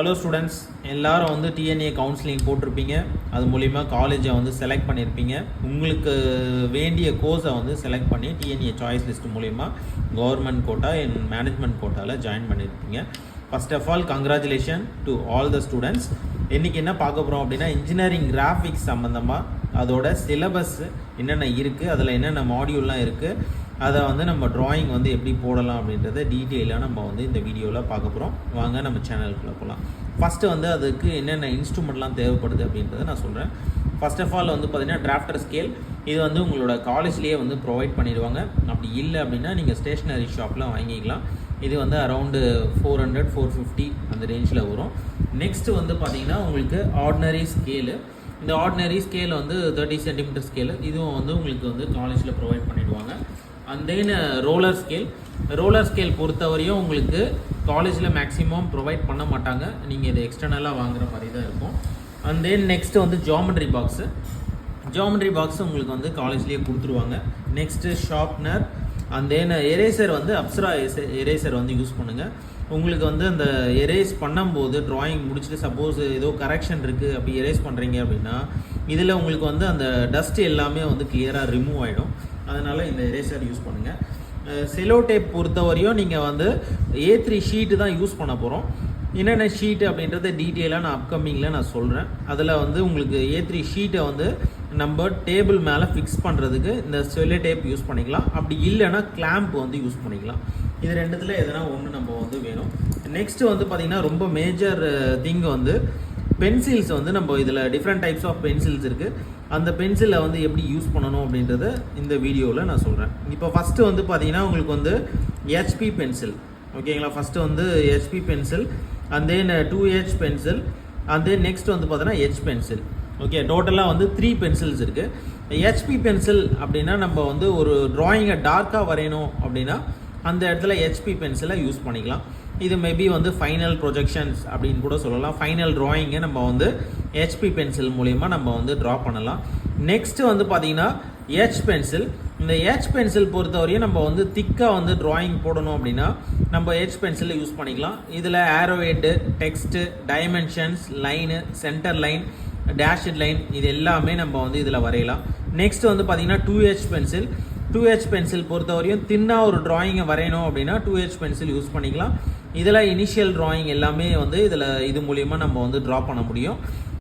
Hello students, எல்லாரும் வந்து DNA counselling போட்டிருப்பீங்க. அது மூலிமா காலேஜை வந்து செலக்ட் பண்ணியிருப்பீங்க. உங்களுக்கு வேண்டிய கோர்ஸை வந்து செலக்ட் பண்ணி டிஎன்ஏ சாய்ஸ் லிஸ்ட் மூலிமா கவர்மெண்ட் கோட்டா அண்ட் மேனேஜ்மெண்ட் கோட்டாவில் ஜாயின் பண்ணியிருப்பீங்க. First of all congratulation to all the students. இன்றைக்கி என்ன பார்க்க போகிறோம் அப்படின்னா, இன்ஜினியரிங் கிராஃபிக்ஸ் சம்மந்தமாக அதோட சிலபஸ் என்னென்ன இருக்குது, அதில் என்னென்ன மாடியூல்லாம் இருக்குது, அதை வந்து நம்ம ட்ராயிங் வந்து எப்படி போடலாம் அப்படின்றத டீட்டெயிலாக நம்ம வந்து இந்த வீடியோவில் பார்க்க போகிறோம். வாங்க நம்ம சேனலுக்குள்ளே போகலாம். ஃபஸ்ட்டு வந்து அதுக்கு என்னென்ன இன்ஸ்ட்ருமெண்ட்லாம் தேவைப்படுது அப்படின்றத நான் சொல்கிறேன். ஃபர்ஸ்ட் ஆஃப் ஆல் வந்து பார்த்திங்கன்னா டிராஃப்டர் ஸ்கேல். இது வந்து உங்களோட காலேஜ்லேயே வந்து ப்ரொவைட் பண்ணிடுவாங்க. அப்படி இல்லை அப்படின்னா நீங்கள் ஸ்டேஷ்னரி ஷாப்பில் வாங்கிக்கலாம். இது வந்து அரௌண்டு 400-450 அந்த ரேஞ்சில் வரும். நெக்ஸ்ட்டு வந்து பார்த்திங்கன்னா உங்களுக்கு ஆர்டினரி ஸ்கேலு. இந்த ஆர்டினரி ஸ்கேல் வந்து 30 சென்டிமீட்டர் ஸ்கேலு. இதுவும் வந்து உங்களுக்கு வந்து காலேஜில் ப்ரொவைட் பண்ணிவிடுவாங்க. And then roller scale. Roller scale பொறுத்தவரையும் உங்களுக்கு காலேஜில் மேக்ஸிமம் ப்ரொவைட் பண்ண மாட்டாங்க. நீங்கள் இதை எக்ஸ்டர்னலாக வாங்குற மாதிரி தான் இருக்கும். அண்ட் தென் நெக்ஸ்ட்டு வந்து ஜாமெட்ரி பாக்ஸு. ஜாமெட்ரி பாக்ஸ் உங்களுக்கு வந்து காலேஜ்லேயே கொடுத்துருவாங்க. Next sharpener. And then eraser வந்து அப்சரா எரேசர் வந்து யூஸ் பண்ணுங்கள். உங்களுக்கு வந்து அந்த எரேஸ் பண்ணும்போது ட்ராயிங் முடிச்சுட்டு சப்போஸ் ஏதோ கரெக்ஷன் இருக்குது அப்படி எரேஸ் பண்ணுறீங்க அப்படின்னா இதில் உங்களுக்கு வந்து அந்த டஸ்ட் எல்லாமே வந்து கிளியராக ரிமூவ் ஆகிடும். அதனால் இந்த எரேசர் யூஸ் பண்ணுங்கள். செலோ டேப் பொறுத்தவரையும் நீங்கள் வந்து A3 ஷீட்டு தான் யூஸ் பண்ண போகிறோம். என்னென்ன ஷீட்டு அப்படின்றத டீட்டெயிலாக நான் அப்கமிங்கில் நான் சொல்கிறேன். அதில் வந்து உங்களுக்கு A3 ஷீட்டை வந்து நம்ம டேபிள் மேலே ஃபிக்ஸ் பண்ணுறதுக்கு இந்த செலோ டேப் யூஸ் பண்ணிக்கலாம். அப்படி இல்லைன்னா கிளாம்ப் வந்து யூஸ் பண்ணிக்கலாம். இது ரெண்டுத்தில் எதனா ஒன்று நம்ம வந்து வேணும். நெக்ஸ்ட்டு வந்து பார்த்திங்கன்னா ரொம்ப மேஜர் திங் வந்து பென்சில்ஸ் வந்து நம்ம இதில் டிஃப்ரெண்ட் டைப்ஸ் ஆஃப் பென்சில்ஸ் இருக்குது. அந்த பென்சிலை வந்து எப்படி யூஸ் பண்ணணும் அப்படின்றத இந்த வீடியோவில் நான் சொல்கிறேன். இப்போ ஃபஸ்ட்டு வந்து பார்த்திங்கன்னா உங்களுக்கு வந்து HP பென்சில், ஓகேங்களா. ஃபஸ்ட்டு வந்து HP pencil, and then 2H pencil, and then next வந்து பார்த்தீங்கன்னா H பென்சில். ஓகே, டோட்டலாக வந்து 3 பென்சில்ஸ் இருக்குது. HP பென்சில் அப்படின்னா நம்ம வந்து ஒரு ட்ராயிங்கை டார்க்காக வரையணும் அப்படின்னா அந்த இடத்துல HP பென்சிலை யூஸ் பண்ணிக்கலாம். இது மேபி வந்து ஃபைனல் ப்ரொஜெக்ஷன்ஸ் அப்படின்னு கூட சொல்லலாம். ஃபைனல் ட்ராயிங்கை நம்ம வந்து HP பென்சில் மூலிமா நம்ம வந்து ட்ரா பண்ணலாம். நெக்ஸ்ட்டு வந்து பார்த்திங்கன்னா H பென்சில். இந்த H பென்சில் பொறுத்தவரையும் நம்ம வந்து திக்காக வந்து ட்ராயிங் போடணும் அப்படின்னா நம்ம H பென்சிலை யூஸ் பண்ணிக்கலாம். இதில் arrow head, text, dimensions, line, centre line, dashed line, இது எல்லாமே நம்ம வந்து இதில் வரையலாம். நெக்ஸ்ட் வந்து பார்த்திங்கன்னா 2H பென்சில். 2H பென்சில் பொறுத்தவரையும் தின்னாக ஒரு ட்ராயிங்கை வரையணும் அப்படின்னா 2H பென்சில் யூஸ் பண்ணிக்கலாம். இதில் இனிஷியல் ட்ராயிங் எல்லாமே வந்து இது மூலிமா நம்ம வந்து ட்ரா பண்ண முடியும்.